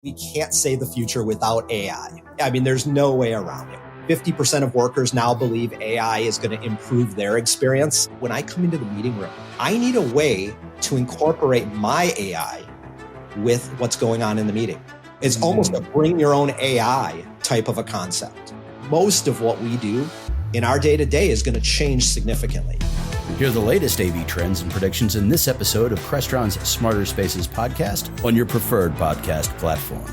We can't say the future without AI. I mean, there's no way around it. 50% of workers now believe AI is going to improve their experience. When I come into the meeting room, I need a way to incorporate my AI with what's going on in the meeting. It's almost a bring your own AI type of a concept. Most of what we do in our day-to-day is going to change significantly. Hear the latest AV trends and predictions in this episode of Crestron's Smarter Spaces podcast on your preferred podcast platform.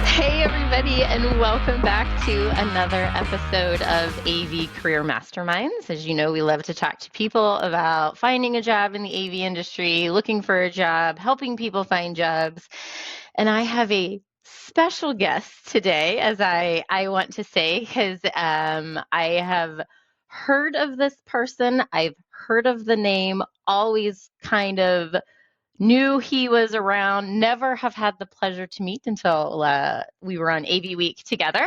Hey everybody, and welcome back to another episode of AV Career Masterminds. As you know, we love to talk to people about finding a job in the AV industry, looking for a job, helping people find jobs. And I have a special guest today, as I want to say, because I have heard of this person. I've heard of the name, always kind of knew he was around, never have had the pleasure to meet until we were on AV Week together.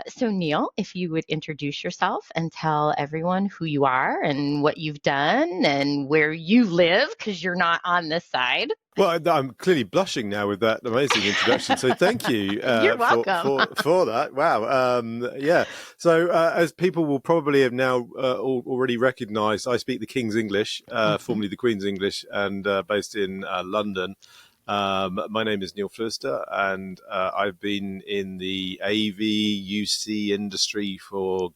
So Neil, if you would introduce yourself and tell everyone who you are and what you've done and where you live, because you're not on this side. Well, I'm clearly blushing now with that amazing introduction. So thank you You're welcome. for that. Wow. Yeah. So as people will probably have now already recognized, I speak the King's English, formerly the Queen's English, and based in London. My name is Neil Fluester, and I've been in the AV UC industry for,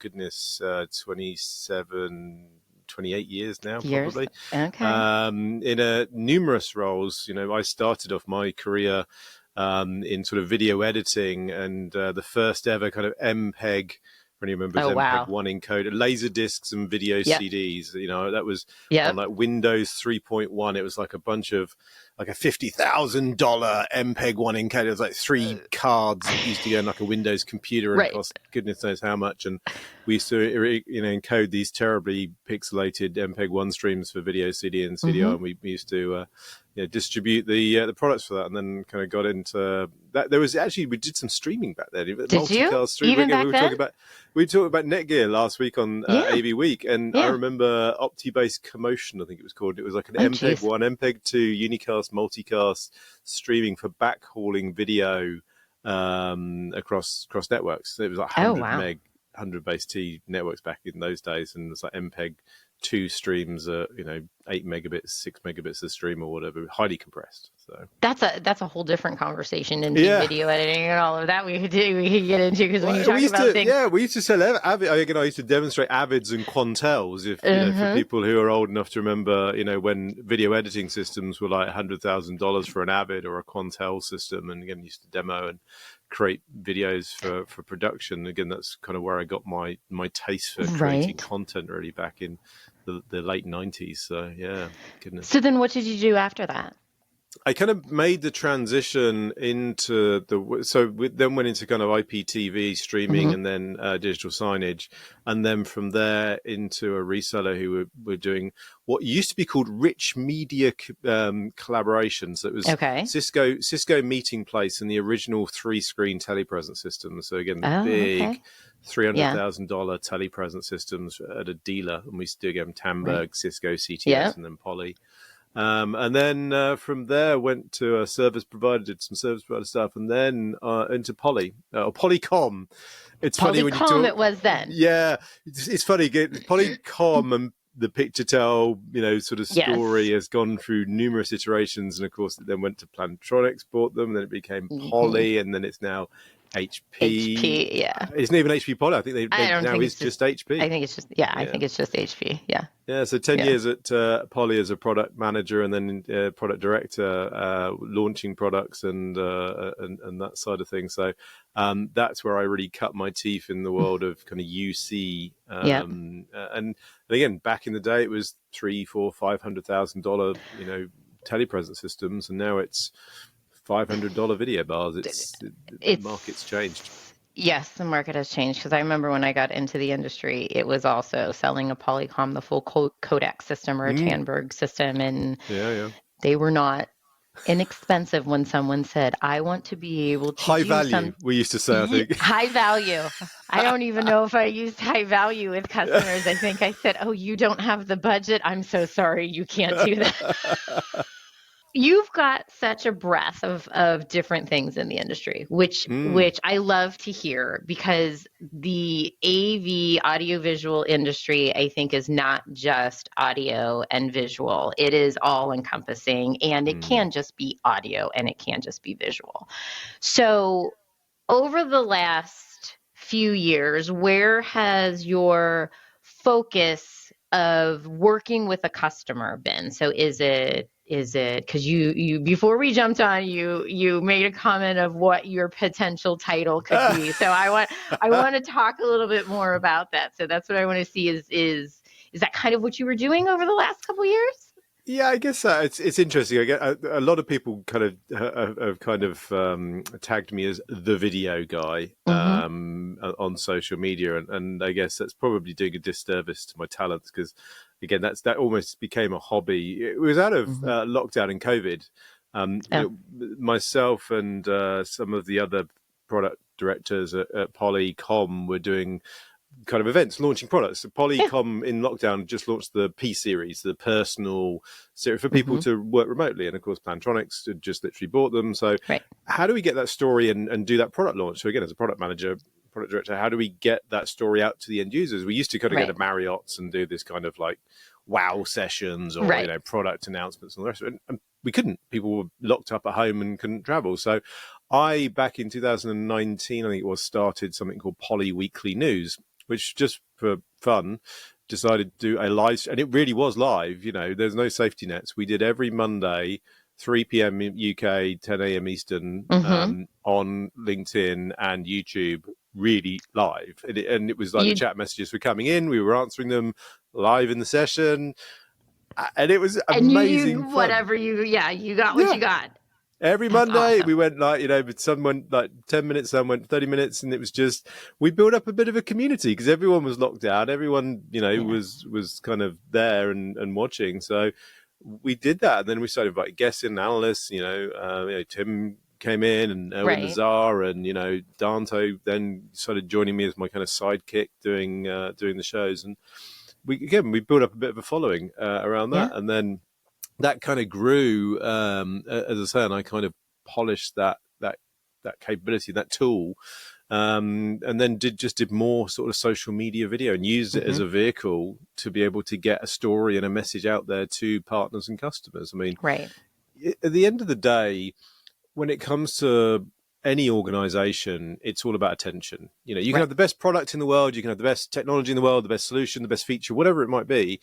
28 years now, probably. Okay. In numerous roles. You know, I started off my career in sort of video editing, and the first ever kind of MPEG, when you remember, MPEG 1 encoder, laser discs and video CDs. You know, that was on like Windows 3.1. It was like a bunch of like a $50,000 MPEG 1 encoder. It was like 3 cards that used to go in like a Windows computer and cost goodness knows how much. And we used to, encode these terribly pixelated MPEG 1 streams for video CD and CDR, and we used to distribute the products for that, and then kind of got into that. There was actually, we did some streaming back then. Did you? Even back then? We talked about Netgear last week on AV Week, and I remember OptiBase Commotion, I think it was called. It was like an MPEG 1, MPEG 2, unicast, multicast streaming for backhauling video across networks. So it was like 100 base T networks back in those days, and it's like MPEG 2 streams, 8 megabits, 6 megabits a stream or whatever, highly compressed. So that's a whole different conversation in video editing and all of that we could get into, because when you talk about things. Yeah, we used to sell Avid. I used to demonstrate Avids and Quantels for people who are old enough to remember, when video editing systems were like $100,000 for an Avid or a Quantel system, and again used to demo and create videos for production. Again, that's kind of where I got my taste for creating content really back in the late 90s. So yeah, goodness. So then what did you do after that? I kind of made the transition into then went into kind of IPTV streaming and then digital signage, and then from there into a reseller who were doing what used to be called rich media collaborations. It was Cisco Meeting Place and the original 3-screen telepresence systems. So again, big $300,000 telepresence systems at a dealer, and we used to do again Tandberg, Cisco, CTS, and then Poly. And then from there went to a service provider, did some service provider stuff, and then into Poly or Polycom. It's funny when you talk. It was then. Yeah, it's funny. Polycom and the Picturetel, sort of story has gone through numerous iterations, and of course it then went to Plantronics, bought them, and then it became Poly, and then it's now HP. It isn't even HP Poly. I think it's just HP. I think it's just I think it's just HP. Yeah. So 10 years at Poly as a product manager, and then product director, launching products and that side of things. So that's where I really cut my teeth in the world of kind of UC. And again, back in the day, it was $300,000, $500,000, telepresence systems, and now it's $500 video bars. The market's changed. Yes, the market has changed, because I remember when I got into the industry, it was also selling a Polycom, the full codec system, or a Tandberg system, and they were not inexpensive when someone said, I want to be able to high do value, we used to say, I think. High value. I don't even know if I used high value with customers. I think I said, oh, you don't have the budget. I'm so sorry. You can't do that. You've got such a breadth of different things in the industry, which I love to hear, because the AV audiovisual industry, I think, is not just audio and visual. It is all encompassing, and it can just be audio and it can just be visual. So over the last few years, where has your focus of working with a customer been? So is it because you before we jumped on, you made a comment of what your potential title could be. So I want to talk a little bit more about that. So that's what I want to see is that kind of what you were doing over the last couple of years? Yeah, I guess it's interesting. I get a lot of people kind of tagged me as the video guy on social media, and I guess that's probably doing a disservice to my talents, because again, that almost became a hobby. It was out of lockdown and COVID. Myself and some of the other product directors at Polycom were doing kind of events, launching products. So Polycom in lockdown just launched the P series, the personal series for people to work remotely. And of course, Plantronics had just literally bought them. So how do we get that story and do that product launch? So again, as a product manager, product director, how do we get that story out to the end users? We used to kind of go to Marriott's and do this kind of like wow sessions or product announcements and all the rest of it. And we couldn't. People were locked up at home and couldn't travel. So I, back in 2019, I think it was, started something called Poly Weekly News, which just for fun decided to do a live, and it really was live. There's no safety nets. We did every Monday, 3 p.m. UK, 10 a.m. Eastern, on LinkedIn and YouTube, really live. And it was like the chat messages were coming in, we were answering them live in the session, and it was amazing. And whatever you got what you got. Every Monday we went but some went like 10 minutes, some went 30 minutes. And it was just, we built up a bit of a community because everyone was locked down. Everyone, was kind of there and watching. So we did that. And then we started inviting guests and analysts, Tim came in and Erwin Nazar and, Dante then started joining me as my kind of sidekick doing the shows. And we built up a bit of a following around that. And then that kind of grew, as I say, and I kind of polished that capability, that tool, and then did more sort of social media video and used it as a vehicle to be able to get a story and a message out there to partners and customers. I mean, at the end of the day, when it comes to any organization, it's all about attention. You can have the best product in the world, you can have the best technology in the world, the best solution, the best feature, whatever it might be.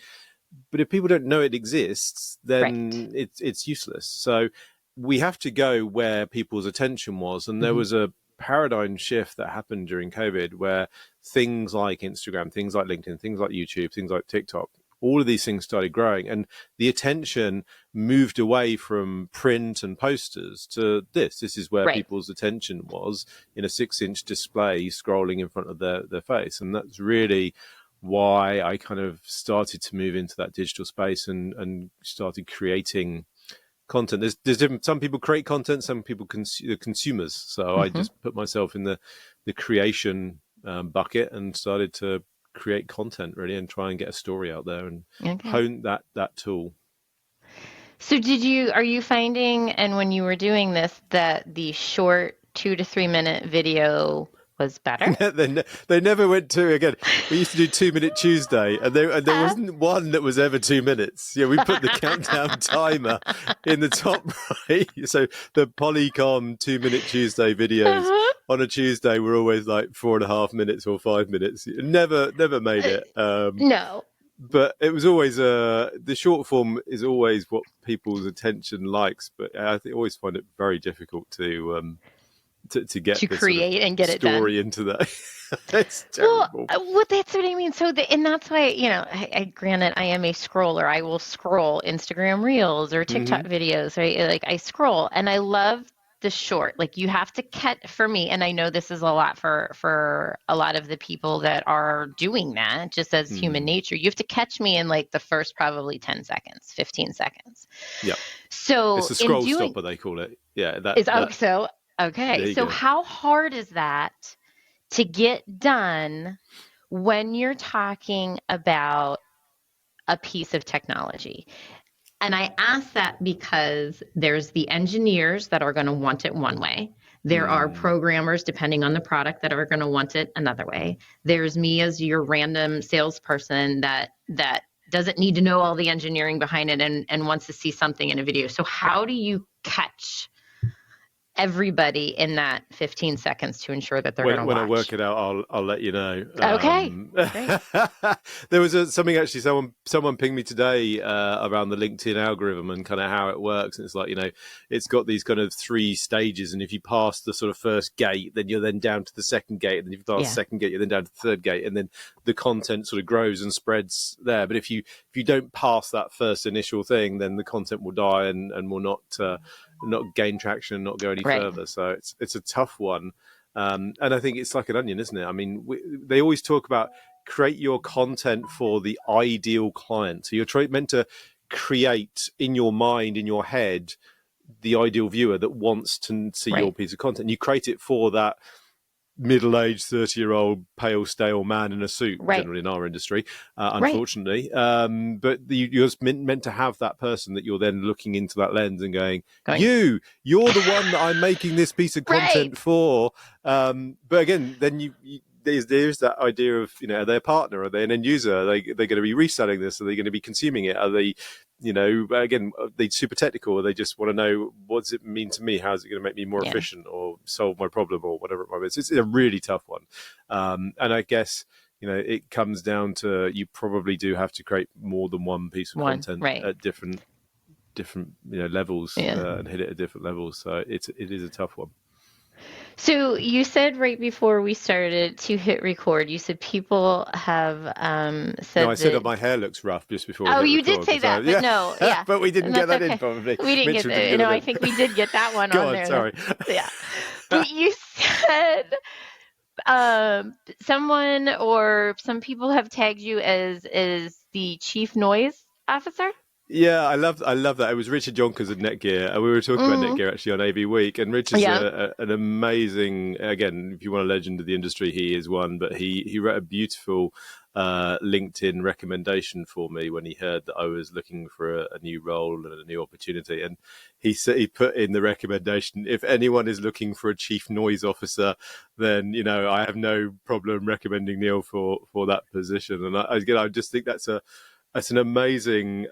But if people don't know it exists, then it's useless. So we have to go where people's attention was. And there was a paradigm shift that happened during COVID where things like Instagram, things like LinkedIn, things like YouTube, things like TikTok, all of these things started growing. And the attention moved away from print and posters to this. This is where people's attention was, in a 6-inch display scrolling in front of their face. And that's really why I kind of started to move into that digital space and started creating content. There's different. Some people create content, some people consumers. So I just put myself in the creation bucket and started to create content really and try and get a story out there and hone that tool. So are you finding, and when you were doing this, that the short 2 to 3 minute video was better? They never went to, again, we used to do 2 Minute Tuesday and there wasn't one that was ever 2 minutes. We put the countdown timer in the top right. So the Polycom 2 Minute Tuesday videos on a Tuesday were always like 4.5 minutes or 5 minutes. Never made it. No. But it was always the short form is always what people's attention likes. But I always find it very difficult to get to create sort of and get it story done into that. It's terrible. Well, that's what I mean. So, and that's why, I granted I am a scroller. I will scroll Instagram Reels or TikTok videos, right? Like I scroll, and I love the short. Like you have to catch, for me, and I know this is a lot for a lot of the people that are doing that, just as human nature, you have to catch me in like the first probably 10 seconds, 15 seconds. Yeah. So it's a scroll stopper, they call it. Yeah. Okay. So how hard is that to get done when you're talking about a piece of technology? And I ask that because there's the engineers that are going to want it one way. There are programmers, depending on the product, that are going to want it another way. There's me as your random salesperson that doesn't need to know all the engineering behind it and wants to see something in a video. So how do you catch everybody in that 15 seconds to ensure that they're going to watch? When I work it out, I'll let you know. Okay. Great. There was something actually, someone pinged me today around the LinkedIn algorithm and kind of how it works. And it's like, it's got these kind of 3 stages. And if you pass the sort of first gate, then you're then down to the second gate. And then if you pass the second gate, you're then down to the third gate. And then the content sort of grows and spreads there. But if you don't pass that first initial thing, then the content will die and will not gain traction, not go any further. So it's a tough one. And I think it's like an onion, isn't it? I mean, they always talk about create your content for the ideal client. So you're meant to create in your mind, in your head, the ideal viewer that wants to see your piece of content. You create it for that middle-aged 30-year-old pale stale man in a suit, generally in our industry, unfortunately. But you're meant to have that person that you're then looking into that lens and going, you're the one that I'm making this piece of content for. But again, then there's that idea of, are they a partner? Are they an end user? Are they going to be reselling this? Are they going to be consuming it? Are they, again, are they super technical? Or they just want to know, what does it mean to me? How is it going to make me more efficient or solve my problem or whatever it might be? It's a really tough one. And I guess, it comes down to, you probably do have to create more than one piece of content at different levels and hit it at different levels. So it is a tough one. So you said right before we started to hit record, you said people have said. No, I said that my hair looks rough just before. Oh, you did say that, but no, but we didn't get that in probably. We didn't get that. I think we did get that one on there. Sorry. Yeah, but you said someone or some people have tagged you as the chief noise officer. Yeah, I love that. It was Richard Jonkers at Netgear. We were talking about Netgear actually on AV Week, and Richard's an amazing, again, if you want a legend of the industry, he is one, but he wrote a beautiful LinkedIn recommendation for me when he heard that I was looking for a new role and a new opportunity. And he put in the recommendation, if anyone is looking for a chief noise officer, then, I have no problem recommending Neil for that position. And I just think that's an amazing,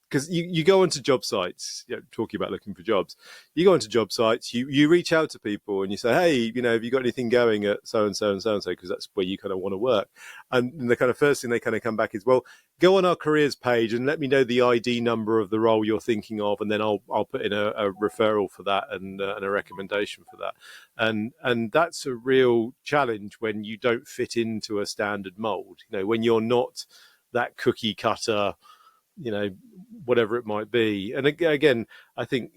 because you go onto job sites, talking about looking for jobs, you go onto job sites, you reach out to people and you say, hey, have you got anything going at so-and-so and so-and-so, because that's where you kind of want to work. And the kind of first thing they kind of come back is, well, go on our careers page and let me know the ID number of the role you're thinking of, and then I'll put in a referral for that and a recommendation for that. And that's a real challenge when you don't fit into a standard mold, when you're not that cookie cutter, whatever it might be. And again, I think,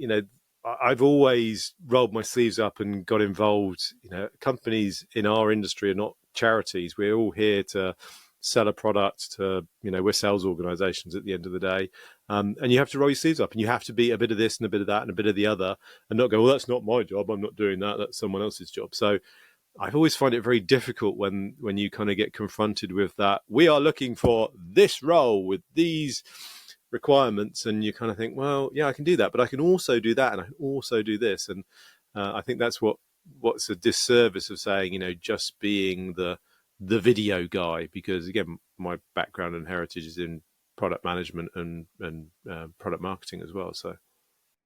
I've always rolled my sleeves up and got involved. Companies in our industry are not charities. We're all here to sell a product to, we're sales organizations at the end of the day. And you have to roll your sleeves up and you have to be a bit of this and a bit of that and a bit of the other and not go, well, that's not my job. I'm not doing that. That's someone else's job. So I always find it very difficult when you kind of get confronted with that. We are looking for this role with these requirements, and you kind of think, well, yeah, I can do that, but I can also do that, and I can also do this. And I think that's what's a disservice of saying, just being the video guy, because again, my background and heritage is in product management and product marketing as well. So,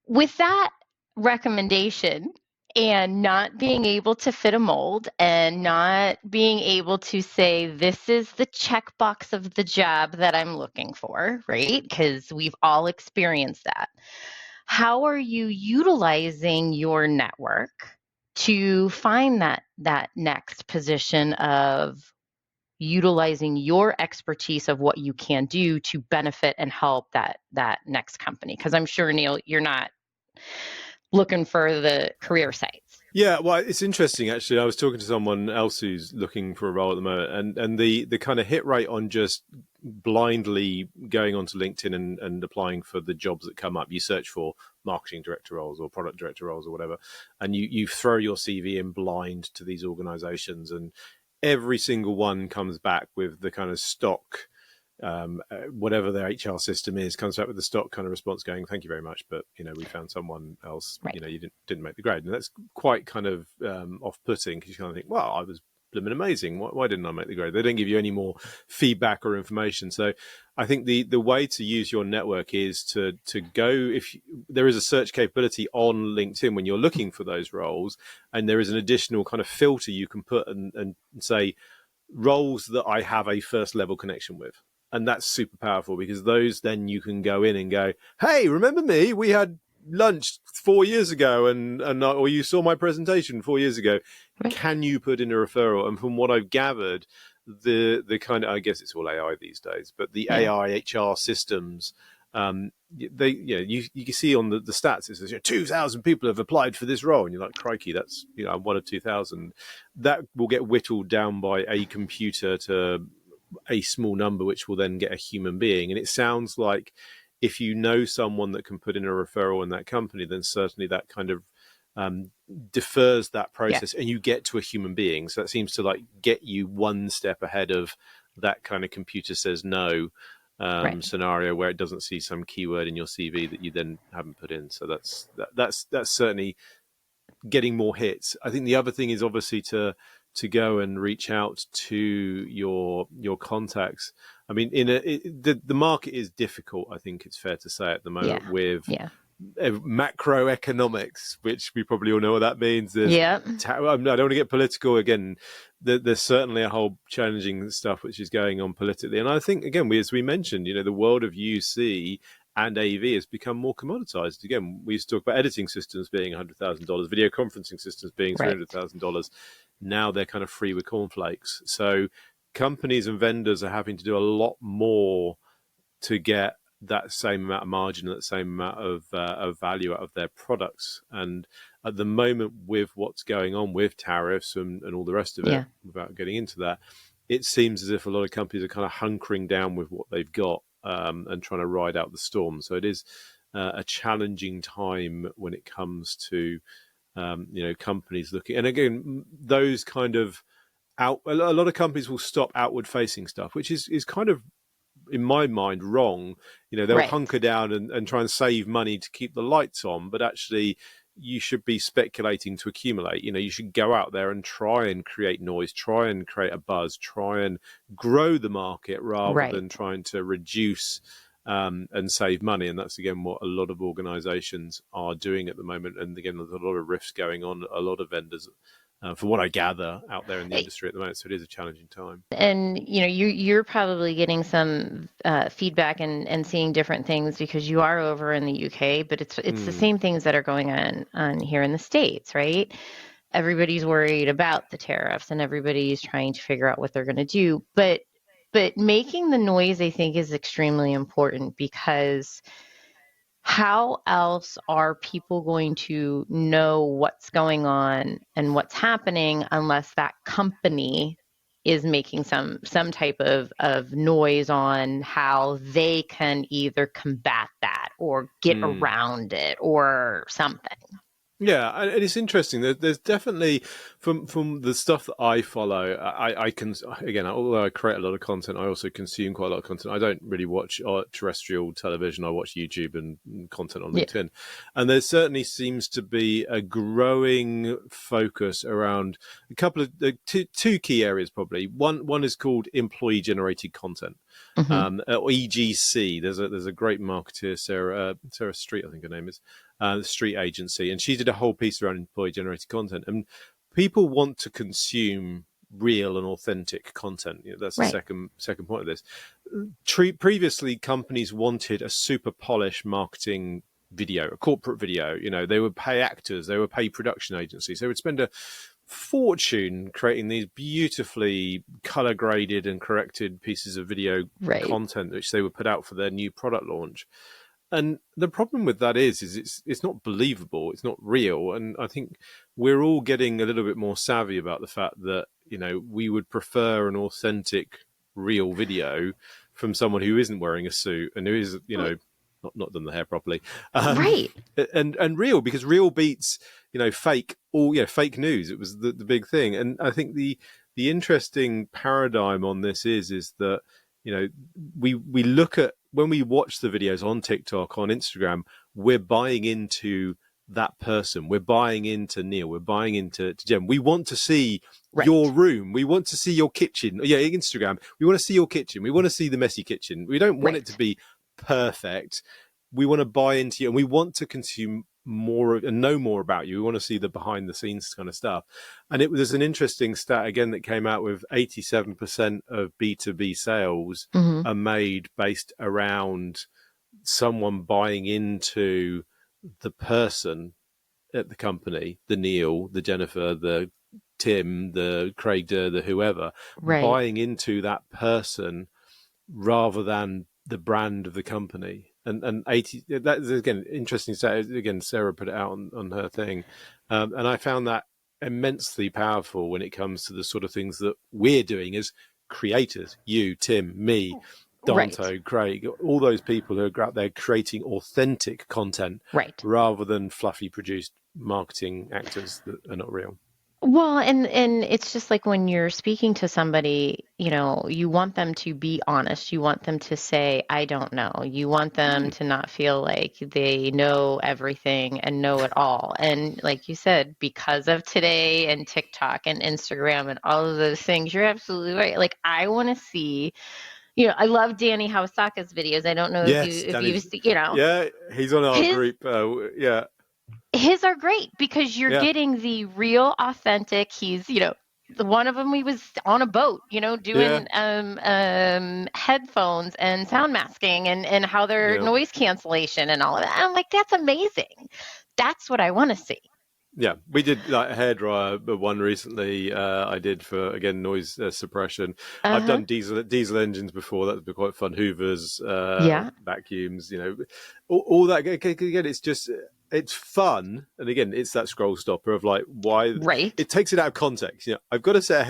with that recommendation, and not being able to fit a mold and not being able to say, this is the checkbox of the job that I'm looking for, right? Because we've all experienced that. How are you utilizing your network to find that next position of utilizing your expertise of what you can do to benefit and help that next company? Because I'm sure, Neil, you're not looking for the career sites. Yeah, well, it's interesting, actually. I was talking to someone else who's looking for a role at the moment, and the kind of hit rate on just blindly going onto LinkedIn and applying for the jobs that come up. You search for marketing director roles or product director roles or whatever, and you throw your CV in blind to these organizations, and every single one comes back with the kind of stock whatever their HR system is, comes back with the stock kind of response going, thank you very much, but we found someone else. Right. You didn't make the grade, and that's quite kind of off-putting, because you kind of think, well, I was blooming amazing. Why didn't I make the grade? They don't give you any more feedback or information. So I think the way to use your network is to go, if there is a search capability on LinkedIn when you're looking for those roles, and there is an additional kind of filter you can put and say roles that I have a first level connection with. And that's super powerful, because those, then you can go in and go, hey, remember me? We had lunch 4 years ago, or you saw my presentation 4 years ago. Right. Can you put in a referral? And from what I've gathered, the kind of, I guess it's all AI these days, but the AI HR systems, you can see on the stats, it says 2,000 people have applied for this role, and you're like, crikey, that's I'm one of 2,000. That will get whittled down by a computer to a small number, which will then get a human being. And it sounds like if you know someone that can put in a referral in that company, then certainly that kind of defers that process, and you get to a human being. So that seems to like get you one step ahead of that kind of computer says no scenario, where it doesn't see some keyword in your CV that you then haven't put in. So that's certainly getting more hits. I think the other thing is obviously to go and reach out to your contacts. I mean, the market is difficult, I think it's fair to say, at the moment, with macroeconomics, which we probably all know what that means. I don't want to get political again. There's certainly a whole challenging stuff which is going on politically. And I think, again, as we mentioned, the world of UC and AV has become more commoditized. Again, we used to talk about editing systems being $100,000, video conferencing systems being $300,000. Now they're kind of free with cornflakes. So companies and vendors are having to do a lot more to get that same amount of margin, that same amount of value out of their products. And at the moment, with what's going on with tariffs and all the rest of it, without getting into that, it seems as if a lot of companies are kind of hunkering down with what they've got and trying to ride out the storm. So it is a challenging time when it comes to companies looking. And again, those kind of a lot of companies will stop outward facing stuff, which is kind of, in my mind, wrong. They'll hunker down and try and save money to keep the lights on, but actually you should be speculating to accumulate. You should go out there and try and create noise, try and create a buzz, try and grow the market rather than trying to reduce and save money. And that's, again, what a lot of organizations are doing at the moment. And again, there's a lot of rifts going on, a lot of vendors, from what I gather, out there in the industry at the moment. So it is a challenging time. And, you're probably getting some feedback and seeing different things because you are over in the UK, but it's the same things that are going on here in the States, right? Everybody's worried about the tariffs and everybody's trying to figure out what they're going to do. But making the noise, I think, is extremely important, because how else are people going to know what's going on and what's happening unless that company is making some type of noise on how they can either combat that or get around it or something? Yeah, and it's interesting. There's definitely, from the stuff that I follow, I can, again, although I create a lot of content, I also consume quite a lot of content. I don't really watch terrestrial television. I watch YouTube and content on LinkedIn. And there certainly seems to be a growing focus around a couple of two key areas, probably. One is called employee generated content. Or EGC. There's a great marketer, Sarah Street, I think her name is, the Street Agency, and she did a whole piece around employee generated content. And people want to consume real and authentic content. That's the second point of this. Previously, companies wanted a super polished marketing video, a corporate video. They would pay actors, they would pay production agencies, they would spend a fortune creating these beautifully color graded and corrected pieces of video content which they would put out for their new product launch. And the problem with that is it's not believable. It's not real. And I think we're all getting a little bit more savvy about the fact that, we would prefer an authentic, real video from someone who isn't wearing a suit and who is, not done the hair properly. Right. And real, because real beats, fake, fake news. It was the big thing. And I think the interesting paradigm on this is that, we look at, when we watch the videos on TikTok, on Instagram, we're buying into that person. We're buying into Neil. We're buying into Jem. We want to see your room. We want to see your kitchen. Yeah, Instagram. We want to see your kitchen. We want to see the messy kitchen. We don't want it to be perfect. We want to buy into you, and we want to consume more and know more about you. We want to see the behind the scenes kind of stuff. And there's an interesting stat again that came out with 87% of B2B sales are made based around someone buying into the person at the company, the Neil, the Jennifer, the Tim, the Craig Durr, the whoever, buying into that person rather than the brand of the company. And 80, that is, again, interesting stat. Again, Sarah put it out on her thing. And I found that immensely powerful when it comes to the sort of things that we're doing as creators. You, Tim, me, Danto, Craig, all those people who are out there creating authentic content rather than fluffy produced marketing actors that are not real. Well, and it's just like when you're speaking to somebody, you want them to be honest. You want them to say, I don't know. You want them to not feel like they know everything and know it all. And like you said, because of today and TikTok and Instagram and all of those things, you're absolutely right. Like, I want to see, I love Danny Hawasaka's videos. I don't know if you've seen, Yeah, he's on our group. His are great because you're getting the real authentic. He's, one of them, he was on a boat, doing headphones and sound masking and how their noise cancellation and all of that. I'm like, that's amazing. That's what I want to see. Yeah, we did like a hairdryer one recently. I did for, again, noise suppression. I've done diesel engines before. That would be quite fun. Hoovers, vacuums, all that. Again, it's fun. And again, it's that scroll stopper of like, why it takes it out of context. I've got to set a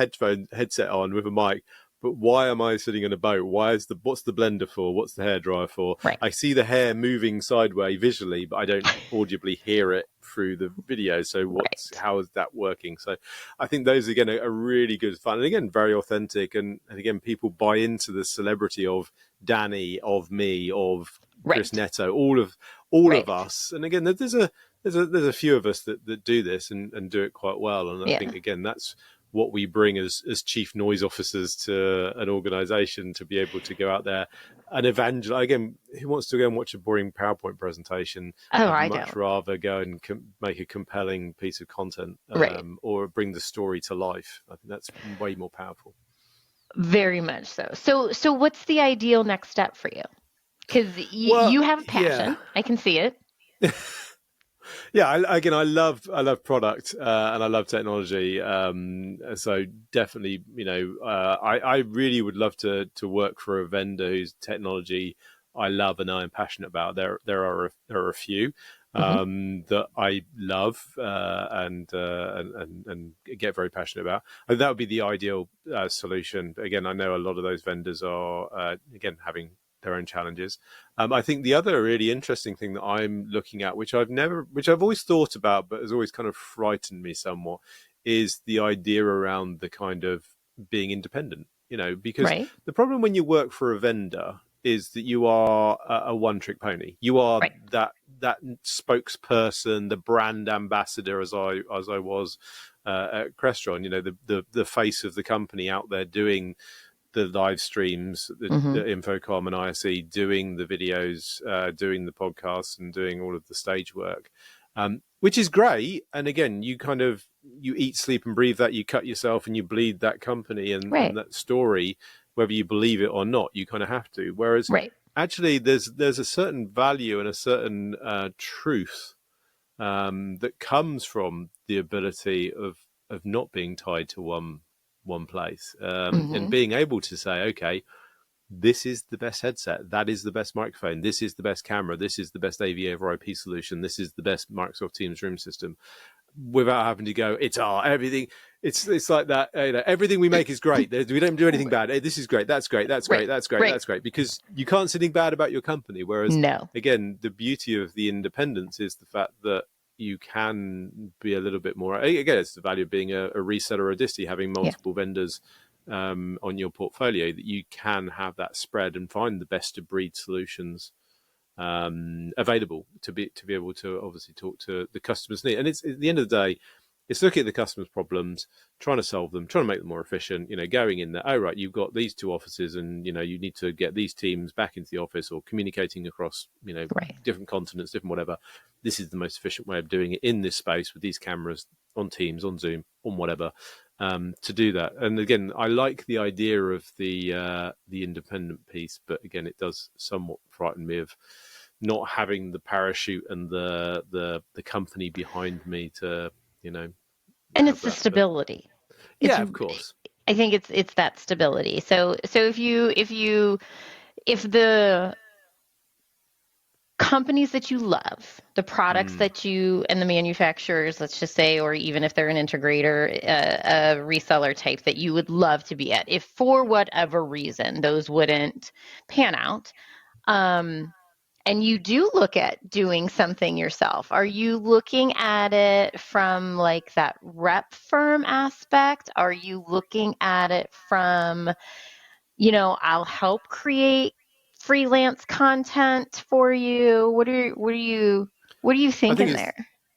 headset on with a mic, but why am I sitting in a boat? What's the blender for? What's the hairdryer for? I see the hair moving sideways visually, but I don't audibly hear it through the video. So how is that working? So I think those, again, are really good fun. And again, very authentic. And again, people buy into the celebrity of Danny, of me, of Chris Netto, all of us. And again, there's a few of us that do this and do it quite well. And I think, again, that's what we bring as chief noise officers to an organization, to be able to go out there and evangelize. Again, who wants to go and watch a boring PowerPoint presentation? I'd much rather go and make a compelling piece of content or bring the story to life. I think that's way more powerful. Very much so. So what's the ideal next step for you? Because you have a passion. I can see it. I love product and I love technology. So definitely, I really would love to work for a vendor whose technology I love and I'm passionate about. There are a few that I love and get very passionate about. And that would be the ideal solution. Again, I know a lot of those vendors are again having their own challenges. I think the other really interesting thing that I'm looking at, which I've always thought about, but has always kind of frightened me somewhat, is the idea around the kind of being independent, because the problem when you work for a vendor is that you are a one-trick pony. You are that spokesperson, the brand ambassador, as I was at Crestron, the face of the company out there doing the live streams, the Infocom and ISE, doing the videos, doing the podcasts and doing all of the stage work, which is great. And again, you eat, sleep and breathe that, you cut yourself and you bleed that company and that story, whether you believe it or not, you kind of have to. Whereas actually there's a certain value and a certain truth that comes from the ability of not being tied to one place and being able to say, okay, this is the best headset, that is the best microphone, this is the best camera, this is the best AV over IP solution, this is the best Microsoft Teams room system, without having to go, it's everything. It's like that. Everything we make is great. We don't do anything bad. Hey, this is great. That's great. That's great. That's great. That's great. Because you can't say anything bad about your company. Whereas, again, the beauty of the independence is the fact that you can be a little bit more. Again, it's the value of being a reseller or a disty, having multiple vendors on your portfolio, that you can have that spread and find the best of breed solutions available to be able to obviously talk to the customer's need. And it's, at the end of the day, it's looking at the customer's problems, trying to solve them, trying to make them more efficient, going in there, oh, right, you've got these two offices and, you need to get these teams back into the office, or communicating across, different continents, different whatever. This is the most efficient way of doing it in this space with these cameras on Teams, on Zoom, on whatever, to do that. And again, I like the idea of the independent piece, but again, it does somewhat frighten me of not having the parachute and the company behind me to, and it's the stability. Of course. I think it's that stability. So if the companies that you love, the products that you and the manufacturers, let's just say, or even if they're an integrator, a reseller type that you would love to be at, if for whatever reason those wouldn't pan out, and you do look at doing something yourself, are you looking at it from like that rep firm aspect? Are you looking at it from, I'll help create freelance content for you? What are you thinking there?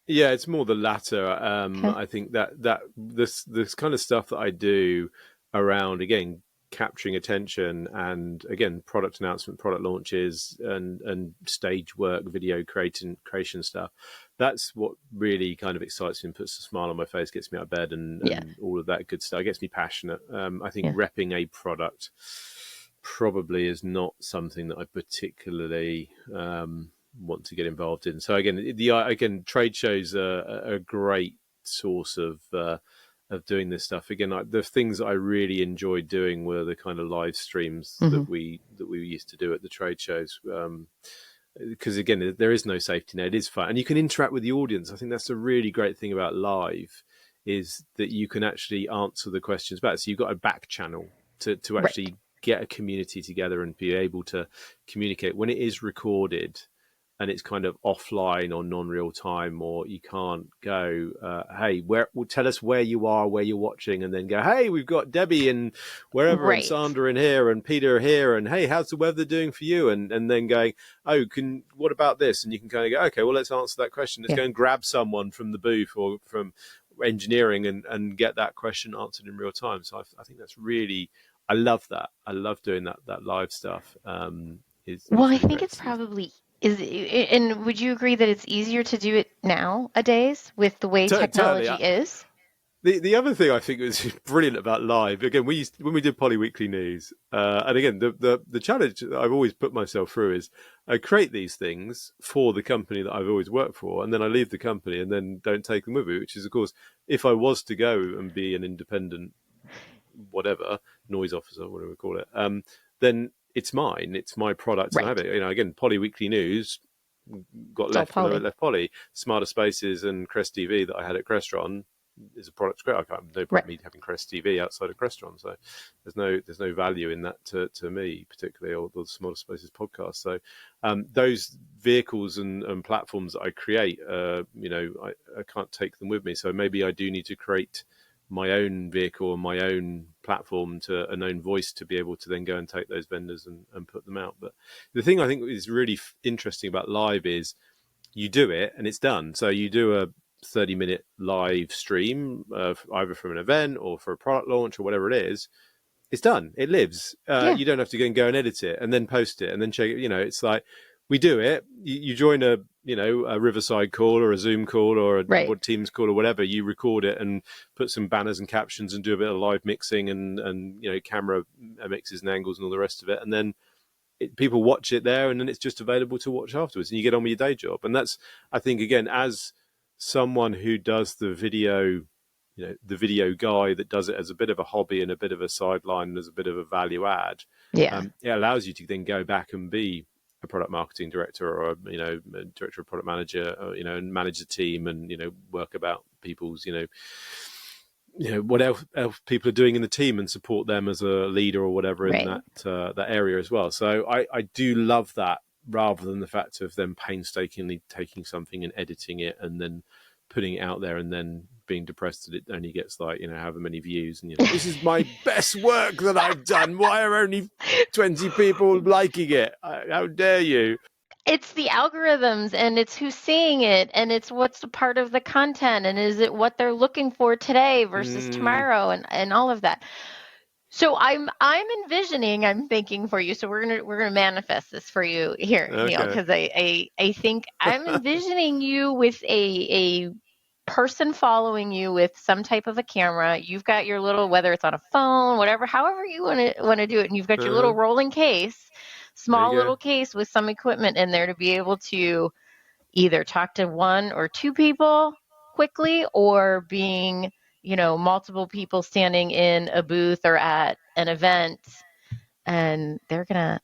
Yeah, it's more the latter. I think that this kind of stuff that I do around, again, capturing attention, and again, product announcement, product launches, and stage work, video creation stuff. That's what really kind of excites me and puts a smile on my face, gets me out of bed, and all of that good stuff. It gets me passionate. I think repping a product probably is not something that I particularly want to get involved in. So again, trade shows are a great source of doing this stuff. Again, the things that I really enjoyed doing were the kind of live streams that we used to do at the trade shows. Because again, there is no safety net. It is fun, and you can interact with the audience. I think that's a really great thing about live, is that you can actually answer the questions back. So you've got a back channel to actually get a community together and be able to communicate. When it is recorded and it's kind of offline or non-real time, or you can't go, hey, tell us where you are, where you're watching, and then go, hey, we've got Debbie and wherever, and Sandra in here, and Peter here, and hey, how's the weather doing for you? And then going, oh, what about this? And you can kind of go, okay, well, let's answer that question. Let's go and grab someone from the booth or from engineering and get that question answered in real time. So I think that's really, I love that. I love doing that live stuff. I think it's probably and would you agree that it's easier to do it nowadays with the way technology is? The other thing I think was brilliant about live, again, when we did Poly Weekly News, and again, the challenge that I've always put myself through is I create these things for the company that I've always worked for, and then I leave the company and then don't take them with me, which is, of course, if I was to go and be an independent, whatever, noise officer, whatever we call it, then it's mine. It's my product. Right. And I have it. Again, Poly Weekly News got left when I left Poly. Smarter Spaces and Crest TV that I had at Crestron is a product. I can't no point me having Crest TV outside of Crestron. So there's no value in that to me particularly, or the Smarter Spaces podcast. So those vehicles and platforms that I create, I can't take them with me. So maybe I do need to create my own vehicle and my own platform to an own voice to be able to then go and take those vendors and put them out. But the thing I think is really interesting about live is you do it and it's done. So you do a 30-minute live stream either from an event or for a product launch or whatever it is. It's done. It lives. You don't have to go and edit it and then post it and then check it. It's like we do it. You join a Riverside call or a Zoom call or a Teams call or whatever. You record it and put some banners and captions and do a bit of live mixing and camera mixes and angles and all the rest of it. And then people watch it there, and then it's just available to watch afterwards. And you get on with your day job. And that's, I think, again, as someone who does the video, the video guy that does it as a bit of a hobby and a bit of a sideline and as a bit of a value add, it allows you to then go back and be a product marketing director or a director of product manager, or, and manage a team and work about people's what else people are doing in the team and support them as a leader or whatever in that area as well. So I do love that, rather than the fact of them painstakingly taking something and editing it and then putting it out there and then being depressed that it only gets however many views, and this is my best work that I've done. Why are only 20 people liking it? How dare you? It's the algorithms, and it's who's seeing it, and it's what's a part of the content, and is it what they're looking for today versus tomorrow, and all of that. So I'm envisioning, I'm thinking for you. So we're gonna manifest this for you here, Neil, because I think I'm envisioning you with a person following you with some type of a camera. You've got your little, whether it's on a phone, whatever, however you want to do it, and you've got your little rolling case, small little case with some equipment in there to be able to either talk to one or two people quickly, or being multiple people standing in a booth or at an event, and they're gonna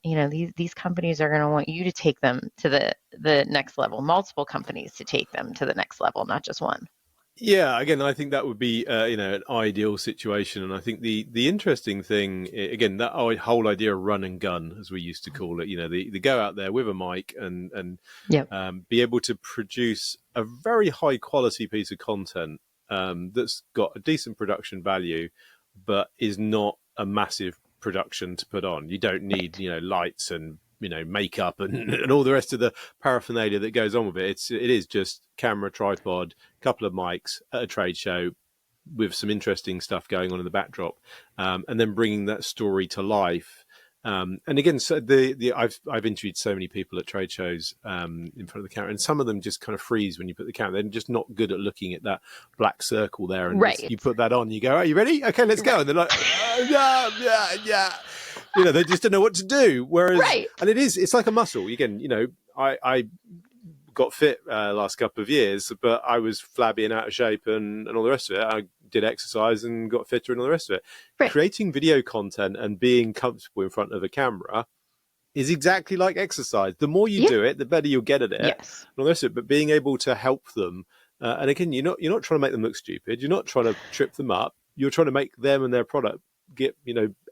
these companies are gonna want you to take them to the next level, multiple companies to take them to the next level, not just one. Yeah, again, I think that would be an ideal situation, and I think the interesting thing, again, that whole idea of run and gun, as we used to call it, the go out there with a mic and be able to produce a very high quality piece of content that's got a decent production value, but is not a massive production to put on. You don't need lights and makeup and all the rest of the paraphernalia that goes on with it. It is just camera, tripod, couple of mics at a trade show with some interesting stuff going on in the backdrop, and then bringing that story to life. And again, so I've interviewed so many people at trade shows in front of the camera, and some of them just kind of freeze when you put the camera. They're just not good at looking at that black circle there, and you put that on, you go, "Are you ready? Okay, let's go." And they're like, yeah. They just don't know what to do. Whereas, and it's like a muscle. Again, I got fit last couple of years, but I was flabby and out of shape and all the rest of it. I did exercise and got fitter and all the rest of it. Creating video content and being comfortable in front of a camera is exactly like exercise. The more you do it, the better you'll get at it. Yes. And all the rest of it. But being able to help them, and again, you're not trying to make them look stupid. You're not trying to trip them up. You're trying to make them and their product get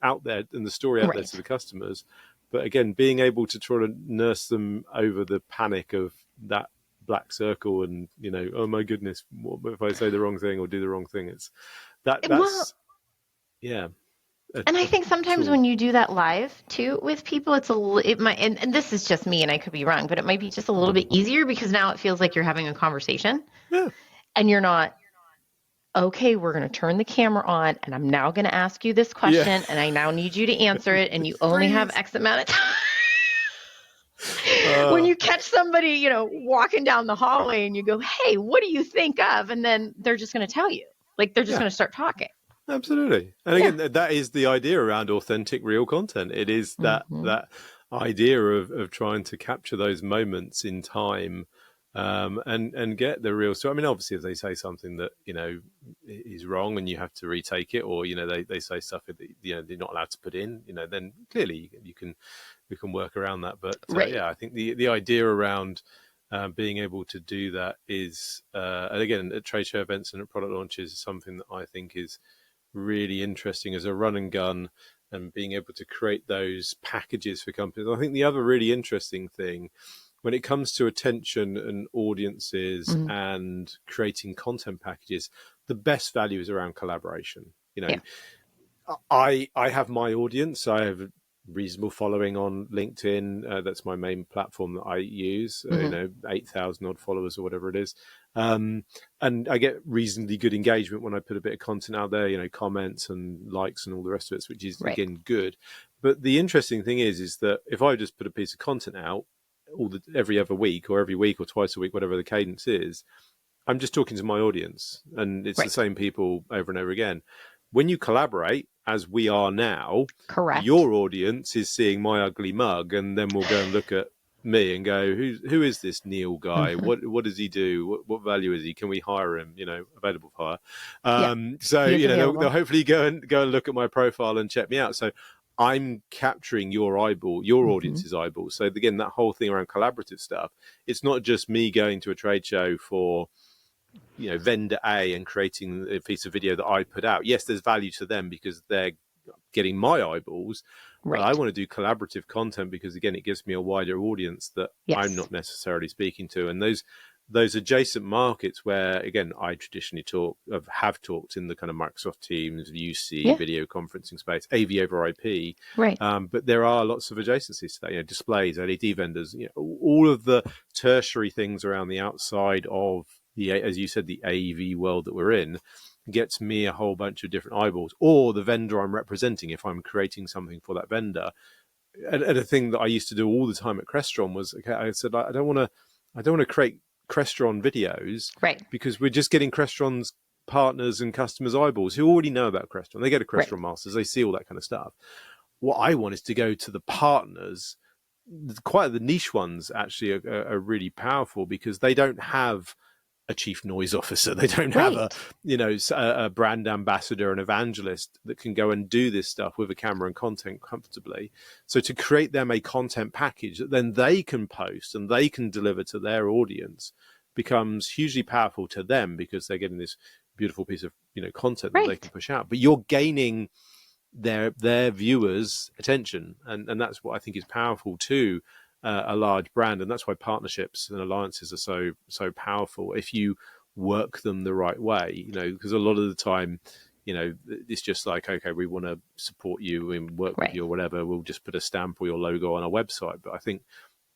out there and the story out there to the customers. But again, being able to try to nurse them over the panic of that black circle and oh my goodness, what if I say the wrong thing or do the wrong thing? And I think sometimes when you do that live too with people, it might, and this is just me and I could be wrong, but it might be just a little bit easier because now it feels like you're having a conversation and you're not, okay, we're going to turn the camera on and I'm now going to ask you this question and I now need you to answer it, and you only have X amount of time. When you catch somebody, walking down the hallway and you go, "Hey, what do you think of?" And then they're just going to tell you, like they're just going to start talking. Absolutely. And again, that is the idea around authentic, real content. It is that idea of trying to capture those moments in time, and get the real story. I mean, obviously, if they say something that is wrong and you have to retake it, or they say stuff that they're not allowed to put in, then clearly we can work around that. But I think the idea around being able to do that is, and again, at trade show events and at product launches, is something that I think is really interesting as a run and gun, and being able to create those packages for companies. I think the other really interesting thing when it comes to attention and audiences and creating content packages, the best value is around collaboration. I have my audience. I have a reasonable following on LinkedIn. That's my main platform that I use. 8,000 odd followers or whatever it is. And I get reasonably good engagement when I put a bit of content out there, comments and likes and all the rest of it, which is again good. But the interesting thing is that if I just put a piece of content out every other week or every week or twice a week, whatever the cadence is, I'm just talking to my audience, and it's the same people over and over again. When you collaborate, as we are now, your audience is seeing my ugly mug, and then we'll go and look at me and go, who is this Neil guy? What does he do? What value is he? Can we hire him? Available for hire. So they'll hopefully go and look at my profile and check me out. So I'm capturing your eyeball, your audience's eyeball. So again, that whole thing around collaborative stuff, it's not just me going to a trade show for, vendor A and creating a piece of video that I put out. Yes, there's value to them because they're getting my eyeballs, but I want to do collaborative content because, again, it gives me a wider audience that I'm not necessarily speaking to. And those adjacent markets where, again, I traditionally have talked in the kind of Microsoft Teams, UC, video conferencing space, AV over IP. Right. But there are lots of adjacencies to that, displays, LED vendors, all of the tertiary things around the outside of as you said, the AV world that we're in gets me a whole bunch of different eyeballs, or the vendor I'm representing if I'm creating something for that vendor. And a thing that I used to do all the time at Crestron was, okay, I said, I don't want to create Crestron videos, because we're just getting Crestron's partners and customers' eyeballs who already know about Crestron. They go to Crestron Masters, they see all that kind of stuff. What I want is to go to the partners. Quite the niche ones actually are really powerful because they don't have a chief noise officer. They don't have a brand ambassador, an evangelist that can go and do this stuff with a camera and content comfortably. So to create them a content package that then they can post and they can deliver to their audience becomes hugely powerful to them because they're getting this beautiful piece of content that they can push out. But you're gaining their viewers' attention, and that's what I think is powerful too. A large brand, and that's why partnerships and alliances are so powerful if you work them the right way. Because a lot of the time, it's just like, okay, we want to support you and work with you or whatever. We'll just put a stamp or your logo on our website. But I think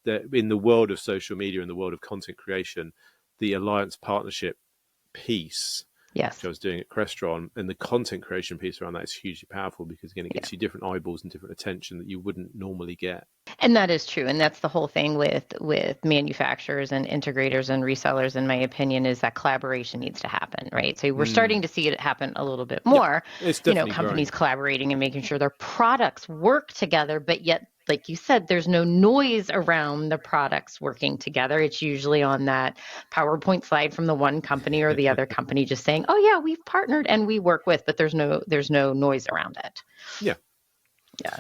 that in the world of social media, in the world of content creation, the alliance partnership piece, which I was doing at Crestron, and the content creation piece around that is hugely powerful because, again, it gets you different eyeballs and different attention that you wouldn't normally get. And that is true. And that's the whole thing with manufacturers and integrators and resellers, in my opinion, is that collaboration needs to happen, right? So we're starting to see it happen a little bit more, it's definitely companies growing. Collaborating and making sure their products work together, but yet, like you said, there's no noise around the products working together. It's usually on that PowerPoint slide from the one company or the other company just saying, oh yeah, we've partnered and we work with, but there's no noise around it.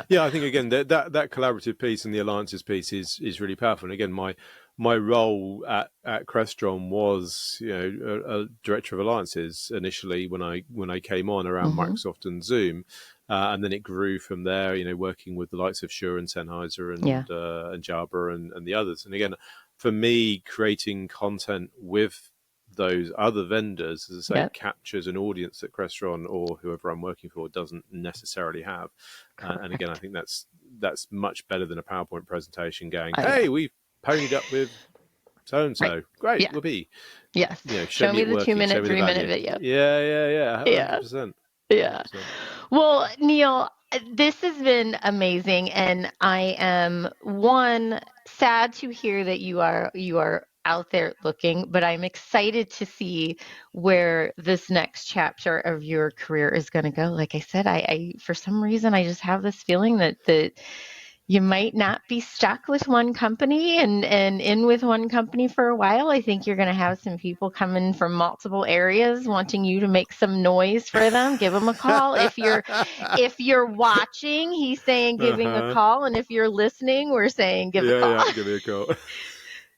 Yeah, I think, again, that collaborative piece and the alliances piece is really powerful. And again, my role at Crestron was a director of alliances initially when I came on around Microsoft and Zoom, and then it grew from there. Working with the likes of Shure and Sennheiser and Jabra and the others. And again, for me, creating content with those other vendors, as I say, captures an audience that Crestron or whoever I'm working for doesn't necessarily have. And again, I think that's much better than a PowerPoint presentation going, hey, we've ponied up with so-and-so. Great, whoopee. Yes. Show me the 2-minute, 3-minute video. Yeah. 100%. Yeah. Well, Neil, this has been amazing. And I am, sad to hear that you are out there looking, but I'm excited to see where this next chapter of your career is going to go. Like I said, I for some reason, I just have this feeling that you might not be stuck with one company and in with one company for a while. I think you're going to have some people coming from multiple areas wanting you to make some noise for them. Give them a call. If you're watching, he's saying giving a call. And if you're listening, we're saying give a call. Yeah, give me a call.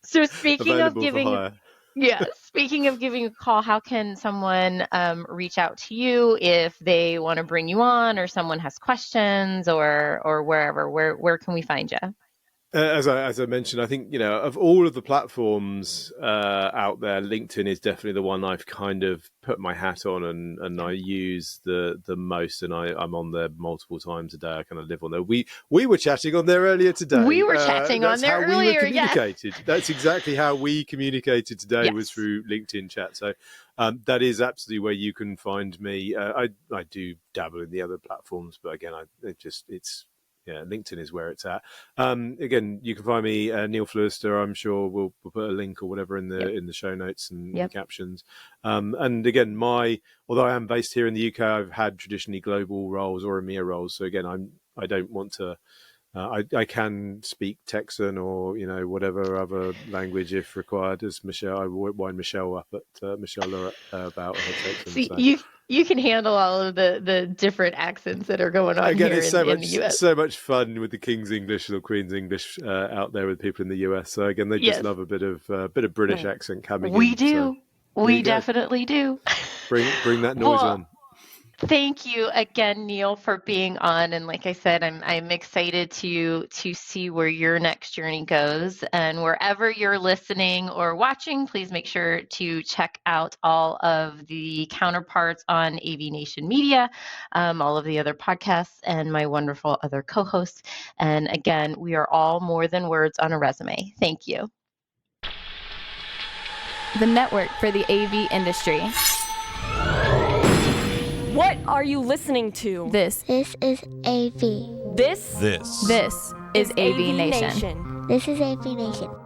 So speaking of giving a call, how can someone reach out to you if they want to bring you on, or someone has questions, or wherever? Where can we find you? As I mentioned, I think, of all of the platforms out there, LinkedIn is definitely the one I've kind of put my hat on and I use the most, and I'm on there multiple times a day. I kind of live on there. We were chatting on there earlier today. We were chatting on there earlier. Communicated. Yes. That's exactly how we communicated today. Yes. Was through LinkedIn chat. So that is absolutely where you can find me. I do dabble in the other platforms, but again, LinkedIn is where it's at. Again, you can find me, Neil Fluester. I'm sure we'll put a link or whatever in the show notes and the captions. And again, although I am based here in the UK, I've had traditionally global roles or EMEA roles. So again, I don't want to. I can speak Texan or whatever other language if required. As Michelle, I wind Michelle up at Michelle Lorette about her Texan. See, so. you can handle all of the different accents that are going on again, here it's in the US. So much fun with the King's English or Queen's English out there with people in the US. So again, they just love a bit of British accent coming in. We do. So we definitely do. Bring that noise on. Thank you again, Neil, for being on. And like I said, I'm excited to see where your next journey goes. And wherever you're listening or watching, please make sure to check out all of the counterparts on AVNation Media, all of the other podcasts, and my wonderful other co-hosts. And again, we are all more than words on a resume. Thank you. The network for the AV industry. What are you listening to? This is AV. This is AVNation. This is AVNation.